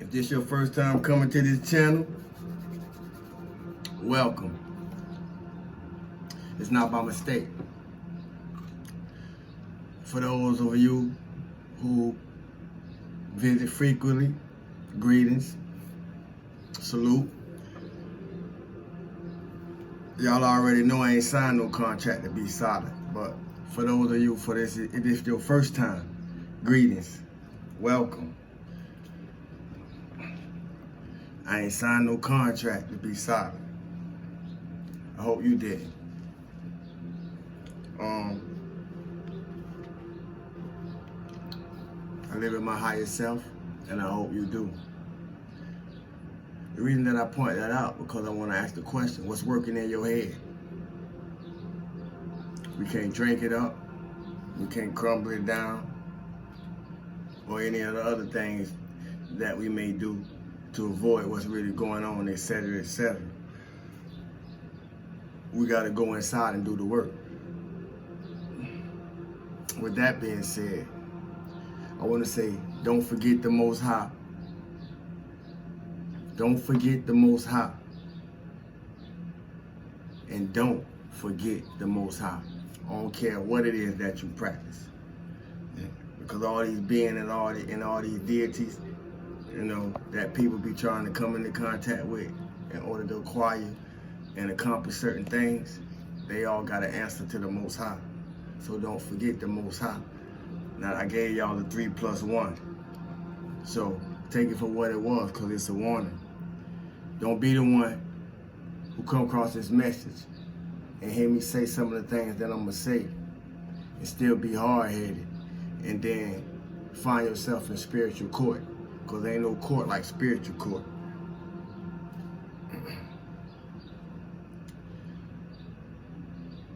If this your first time coming to this channel, welcome. It's not by mistake. For those of you who visit frequently, greetings, salute. Y'all already know I ain't signed no contract to be solid, but for those of you, for this, if it's your first time, greetings, welcome. I ain't signed no contract to be solid. I hope you didn't. I live in my higher self, and I hope you do. The reason that I point that out, because I want to ask the question, what's working in your head? We can't drink it up, we can't crumble it down, or any of the other things that we may do to avoid what's really going on, etc., etc. We got to go inside and do the work. With that being said, I want to say, don't forget the Most High. Don't forget the Most High. And don't forget the Most High. I don't care what it is that you practice. Because all these beings and all these deities, that people be trying to come into contact with in order to acquire and accomplish certain things, they all got an answer to the Most High. So don't forget the Most High. Now, I gave y'all the 3+1. So take it for what it was, because it's a warning. Don't be the one who come across this message and hear me say some of the things that I'm going to say and still be hard-headed and then find yourself in spiritual court, because there ain't no court like spiritual court.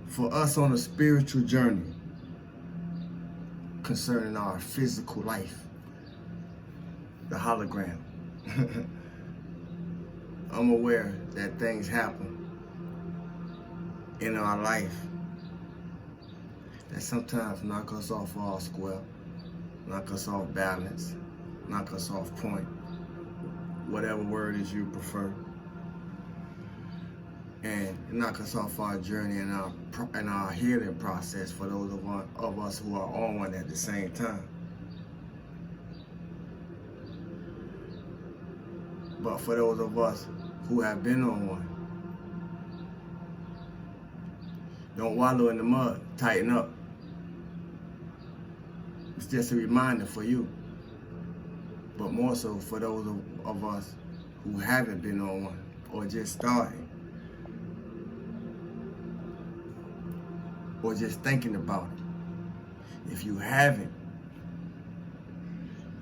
For us on a spiritual journey concerning our physical life, the hologram, I'm aware that things happen in our life that sometimes knock us off our square, knock us off balance, knock us off point, whatever word is you prefer, and knock us off our journey and our healing process for those of us who are on one at the same time. But for those of us who have been on one, don't wallow in the mud, tighten up. It's just a reminder for you, but more so for those of us who haven't been on one or just starting, or just thinking about it. If you haven't,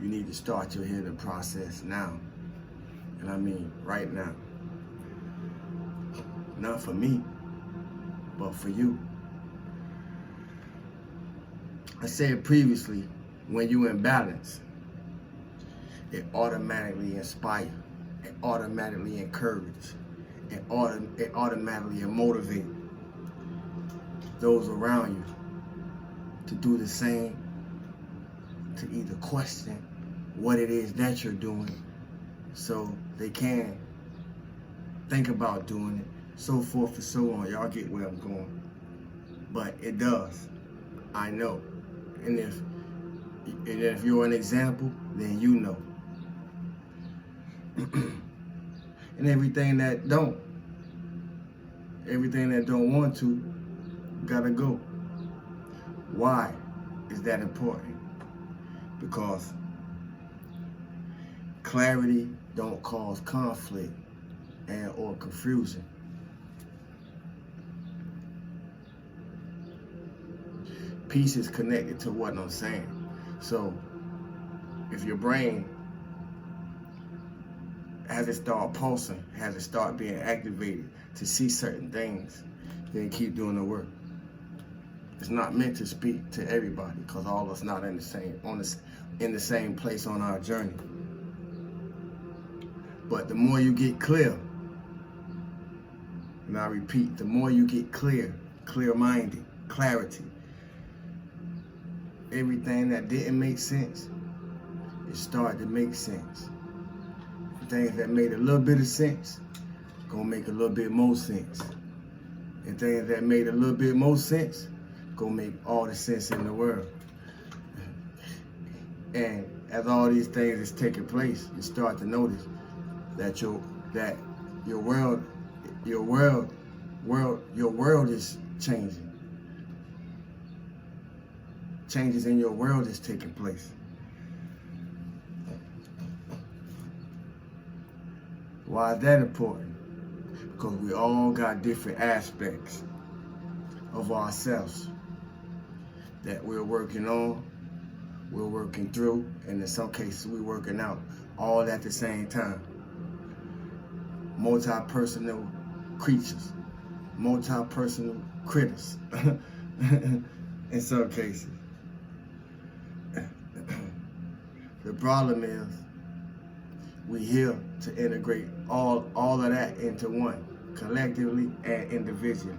you need to start your healing process now. And I mean right now. Not for me, but for you. I said previously, when you're in balance, it automatically inspires, it automatically encourages, it automatically motivates those around you to do the same, to either question what it is that you're doing so they can think about doing it, so forth and so on. Y'all get where I'm going. But it does. I know. And if you're an example, then you know. And everything that don't want to, gotta go. Why is that important? Because clarity don't cause conflict and or confusion. Peace is connected to what I'm saying. So if your brain has it start pulsing, has it start being activated to see certain things, then keep doing the work. It's not meant to speak to everybody, because all of us not in the same place on our journey. But the more you get clear, and I repeat, the more you get clear-minded, clarity, everything that didn't make sense, it started to make sense. Things that made a little bit of sense gonna make a little bit more sense. And things that made a little bit more sense gonna make all the sense in the world. And as all these things is taking place, you start to notice that your world is changing. Changes in your world is taking place. Why is that important? Because we all got different aspects of ourselves that we're working on, we're working through, and in some cases we're working out all at the same time. Multi-personal creatures, multi-personal critters in some cases. The problem is we here to integrate all of that into one, collectively and individually.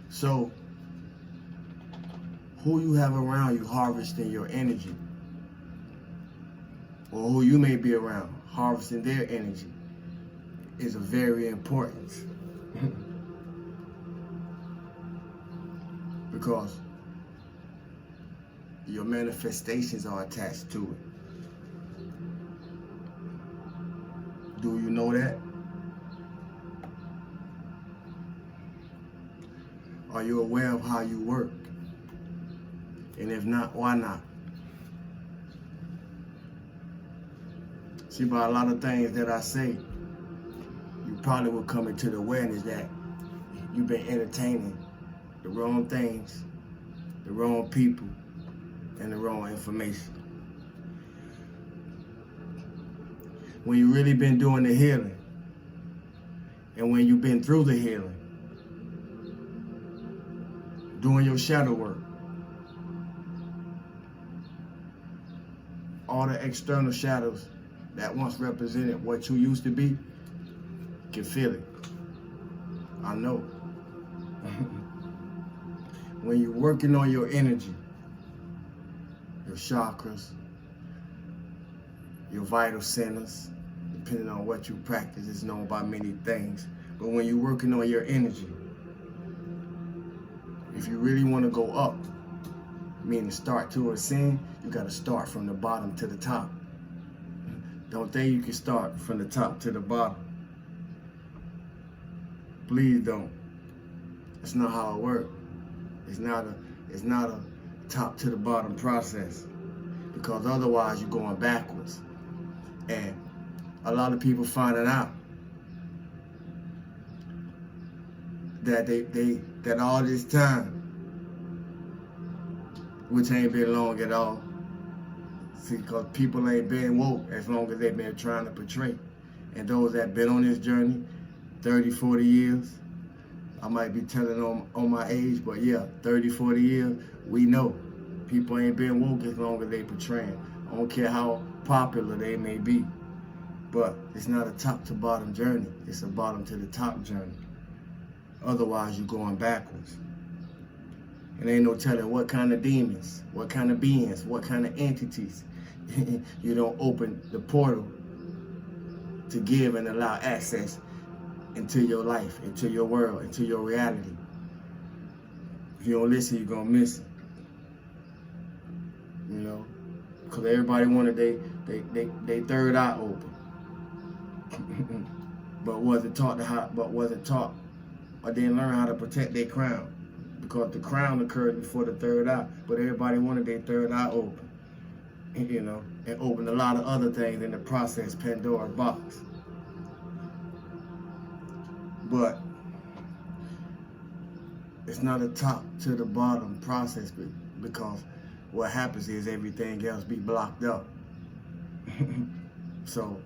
So, who you have around you harvesting your energy, or who you may be around harvesting their energy, is a very important. Because your manifestations are attached to it. Do you know that? Are you aware of how you work? And if not, why not? See, by a lot of things that I say, you probably will come into the awareness that you've been entertaining the wrong things, the wrong people, and the wrong information. When you really been doing the healing, and when you've been through the healing, doing your shadow work, all the external shadows that once represented what you used to be, can feel it. I know. When you're working on your energy, your chakras, your vital centers, depending on what you practice, is known by many things. But when you're working on your energy, if you really want to go up, meaning start to ascend, you got to start from the bottom to the top. Don't think you can start from the top to the bottom. Please don't. That's not how it works. It's not a top to the bottom process, because otherwise you're going backwards. And a lot of people finding out that that all this time, which ain't been long at all. See, because people ain't been woke as long as they've been trying to portray. And those that been on this journey 30, 40 years, I might be telling on my age, but yeah, 30, 40 years, we know people ain't been woke as long as they portraying. I don't care how popular they may be, but it's not a top to bottom journey. It's a bottom to the top journey. Otherwise, you're going backwards. And ain't no telling what kind of demons, what kind of beings, what kind of entities you don't open the portal to give and allow access into your life, into your world, into your reality. If you don't listen, you're gonna miss it. You know, because everybody wanted they third eye open, but wasn't taught or didn't learn how to protect their crown, because the crown occurred before the third eye. But everybody wanted their third eye open, you know, and opened a lot of other things in the process, Pandora's box. But it's not a top to the bottom process, because what happens is everything else be blocked up. So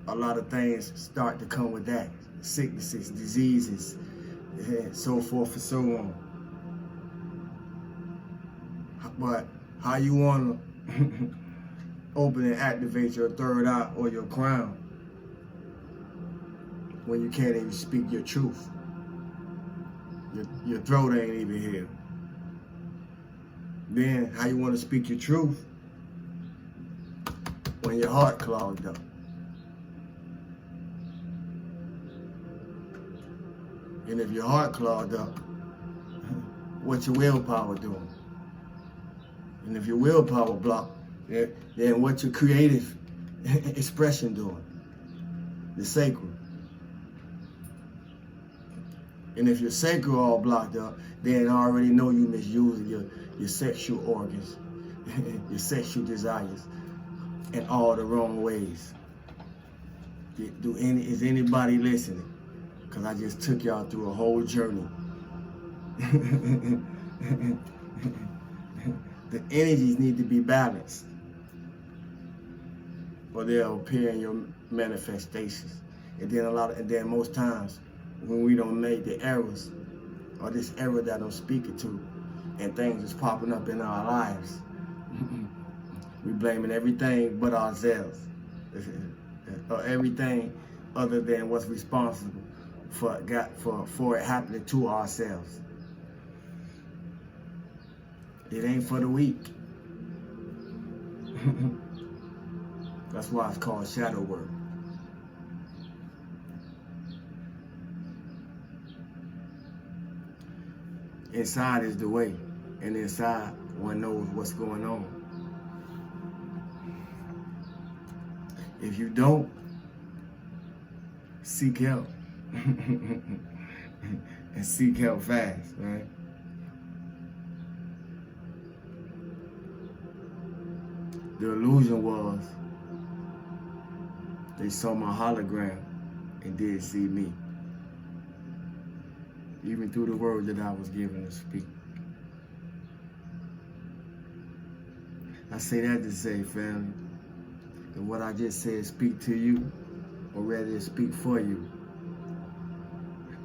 a lot of things start to come with that. Sicknesses, diseases, so forth and so on. But how you want to open and activate your third eye or your crown when you can't even speak your truth? Your throat ain't even here. Then how you want to speak your truth when your heart clogged up? And if your heart clogged up, what's your willpower doing? And if your willpower blocked, then what's your creative expression doing? The sacral. And if your sacral all blocked up, then I already know you misusing your sexual organs, your sexual desires in all the wrong ways. Is anybody listening? Because I just took y'all through a whole journey. The energies need to be balanced, or they'll appear in your manifestations. And then most times when we don't make the errors, or this error that I'm speaking to, and things is popping up in our lives, we blaming everything but ourselves, or everything other than what's responsible for it happening to ourselves. It ain't for the weak. That's why it's called shadow work. Inside is the way, and inside one knows what's going on. If you don't, seek help. And seek help fast, right? The illusion was they saw my hologram and didn't see me. Even through the words that I was given to speak. I say that to say, family, that what I just said speak to you, or rather speak for you.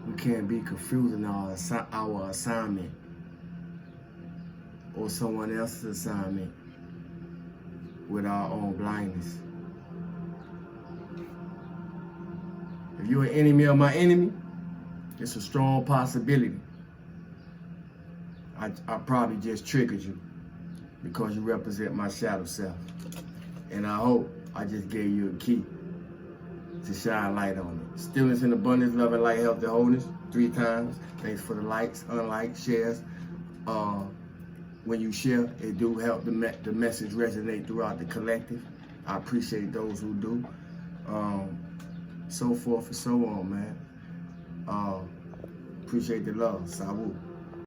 We can't be confusing our assignment or someone else's assignment with our own blindness. If you're an enemy of my enemy, it's a strong possibility I probably just triggered you because you represent my shadow self. And I hope I just gave you a key to shine light on it. Stillness and abundance, love and light, health and wholeness, 3 times. Thanks for the likes, unlikes, shares. When you share, it do help the message resonate throughout the collective. I appreciate those who do. So forth and so on, man. Appreciate the love. Sawu.